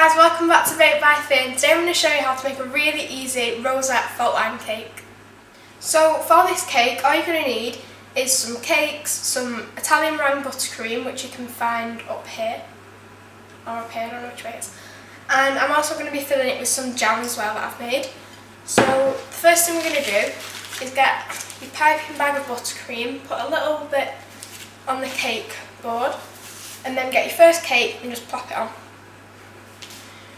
guys, welcome back to Baked by Finn. Today I'm going to show you how to make a really easy Rosette Fault Line Cake. So for this cake, all you're going to need is some cakes, some Italian meringue buttercream, which you can find up here, or up here, I don't know which way it is. And I'm also going to be filling it with some jam as well that I've made. So the first thing we're going to do is get your piping bag of buttercream, put a little bit on the cake board, and then get your first cake and just plop it on.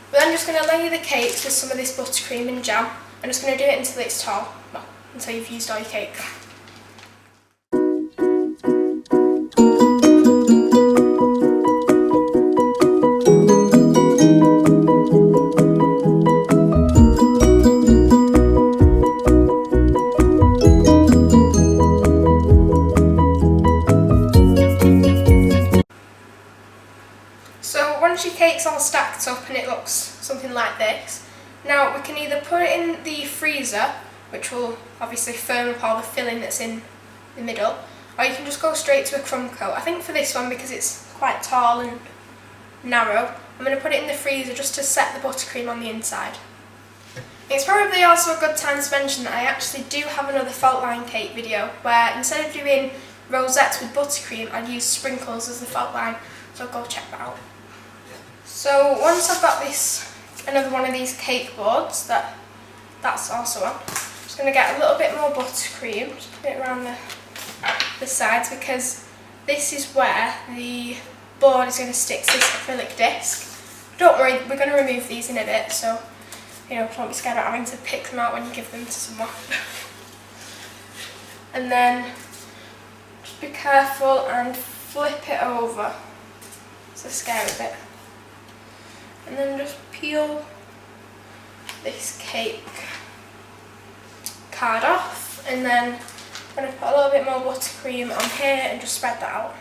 We're then just going to layer the cakes with some of this buttercream and jam. I'm just going to do it until it's tall, well, until you've used all your cake. So once your cake's all stacked up and it looks something like this, now we can either put it in the freezer, which will obviously firm up all the filling that's in the middle, or you can just go straight to a crumb coat. I think for this one, because it's quite tall and narrow, I'm going to put it in the freezer just to set the buttercream on the inside. It's probably also a good time to mention that I actually do have another fault line cake video where instead of doing rosettes with buttercream, I'd use sprinkles as the fault line, so go check that out. So once I've got another one of these cake boards that's also on, I'm just going to get a little bit more buttercream, just put it around the sides, because this is where the board is going to stick to this acrylic disc. Don't worry, we're going to remove these in a bit, so don't be scared of having to pick them out when you give them to someone. And then just be careful and flip it over. It's a scary bit. And then just peel this cake card off, and then I'm going to put a little bit more buttercream on here and just spread that out.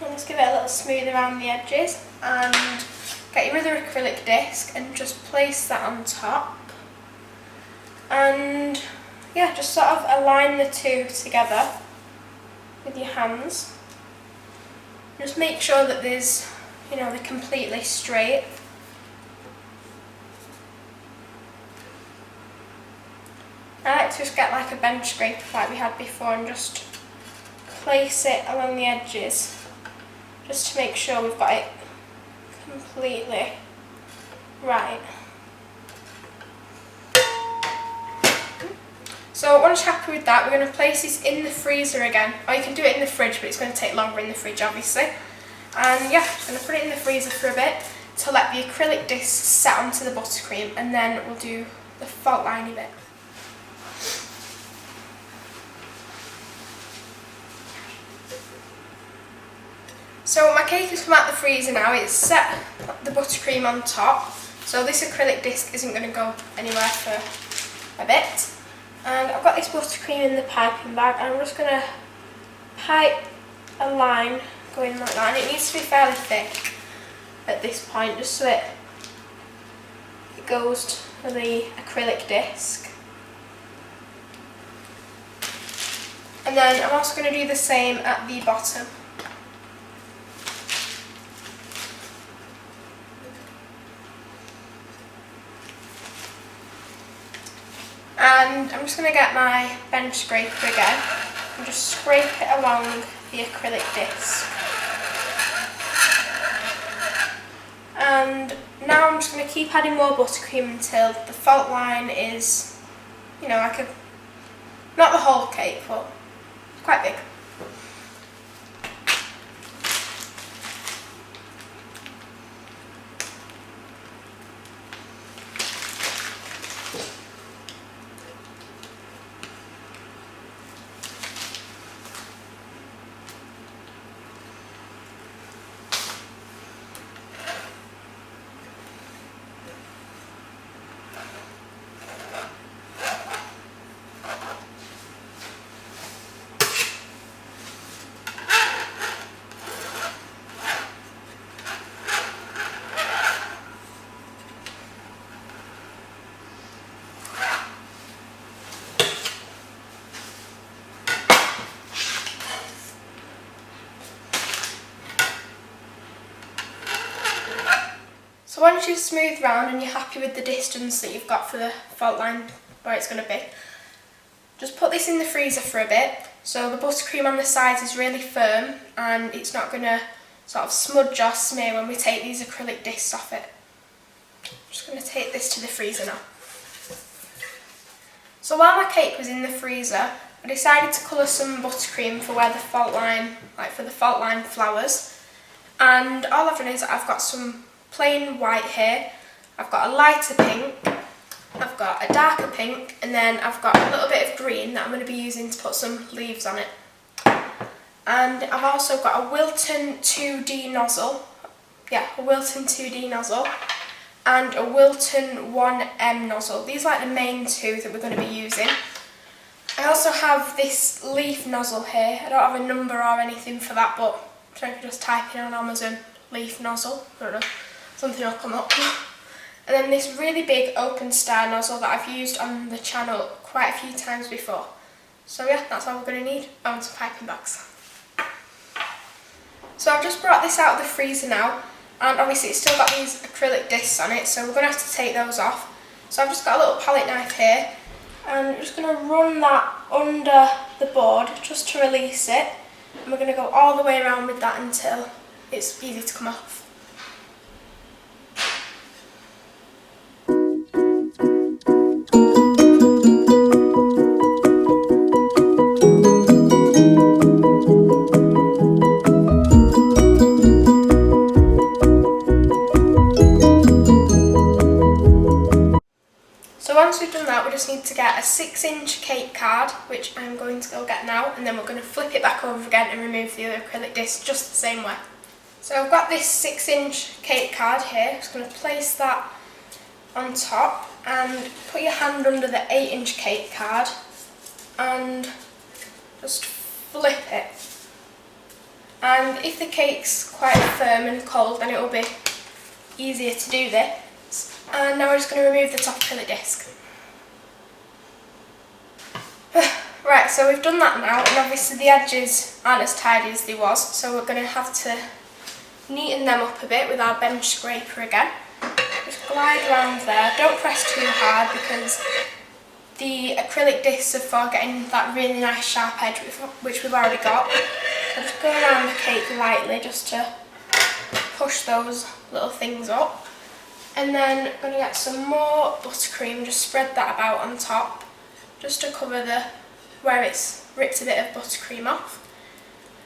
And just give it a little smooth around the edges, and get your other acrylic disc and just place that on top. And yeah, just sort of align the two together with your hands. Just make sure that they're completely straight. I like to just get like a bench scraper like we had before and just place it along the edges, just to make sure we've got it completely right. So once you're happy with that, we're going to place this in the freezer again. Or you can do it in the fridge, but it's going to take longer in the fridge, obviously. And yeah, I'm going to put it in the freezer for a bit to let the acrylic disc set onto the buttercream, and then we'll do the fault liney bit. So my cake has come out the freezer now. It's set the buttercream on top, so this acrylic disc isn't going to go anywhere for a bit. And I've got this buttercream in the piping bag, and I'm just going to pipe a line going like that, and it needs to be fairly thick at this point, just so it goes to the acrylic disc. And then I'm also going to do the same at the bottom. And I'm just going to get my bench scraper again and just scrape it along the acrylic disc. And now I'm just going to keep adding more buttercream until the fault line is, not the whole cake, but quite big. you've smoothed round and you're happy with the distance that you've got for the fault line where it's going to be, just put this in the freezer for a bit so the buttercream on the sides is really firm and it's not going to sort of smudge or smear when we take these acrylic discs off it. I'm just going to take this to the freezer now. So while my cake was in the freezer, I decided to colour some buttercream for where the fault line, like for the fault line flowers. And all I've done is I've got some plain white here, I've got a lighter pink, I've got a darker pink, and then I've got a little bit of green that I'm going to be using to put some leaves on it. And I've also got a Wilton 2D nozzle, a Wilton 2D nozzle, and a Wilton 1M nozzle. These are like the main two that we're going to be using. I also have this leaf nozzle here. I don't have a number or anything for that, but I'm trying to just type in on Amazon leaf nozzle. I don't know, something will come up. And then this really big open star nozzle that I've used on the channel quite a few times before. So yeah, that's all we're going to need. Oh, and some piping bags. So I've just brought this out of the freezer now, and obviously it's still got these acrylic discs on it, so we're going to have to take those off. So I've just got a little palette knife here, and I'm just going to run that under the board just to release it, and we're going to go all the way around with that until it's easy to come off. So once we've done that, we just need to get a 6-inch cake card, which I'm going to go get now, and then we're going to flip it back over again and remove the other acrylic disc just the same way. So I've got this 6-inch cake card here. Just going to place that on top and put your hand under the 8-inch cake card and just flip it. And if the cake's quite firm and cold, then it will be easier to do this. And now we're just going to remove the top acrylic disc. Right, so we've done that now, and obviously the edges aren't as tidy as they was, so we're going to have to neaten them up a bit with our bench scraper again. Just glide around there, don't press too hard because the acrylic discs are for getting that really nice sharp edge which we've already got. So just go around the cake lightly just to push those little things up. And then I'm going to get some more buttercream, just spread that about on top, just to cover where it's ripped a bit of buttercream off.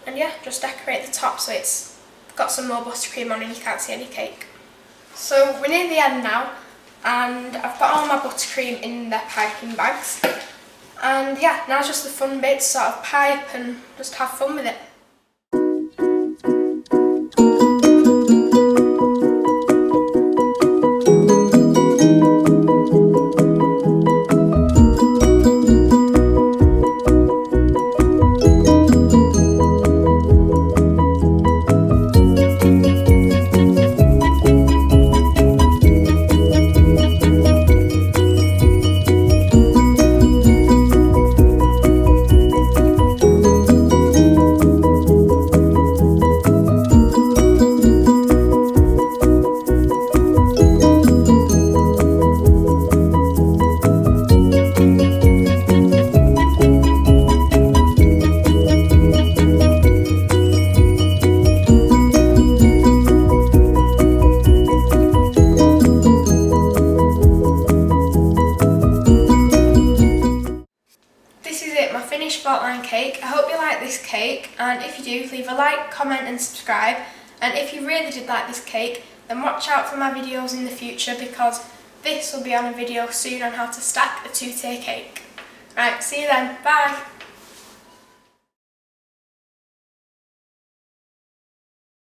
And yeah, just decorate the top so it's got some more buttercream on and you can't see any cake. So we're near the end now, and I've got all my buttercream in the piping bags. And yeah, now it's just the fun bit, sort of pipe and just have fun with it. Fault Line Cake. I hope you like this cake, and if you do, leave a like, comment and subscribe. And if you really did like this cake, then watch out for my videos in the future, because this will be on a video soon on how to stack a 2-tier cake. Right, see you then, bye!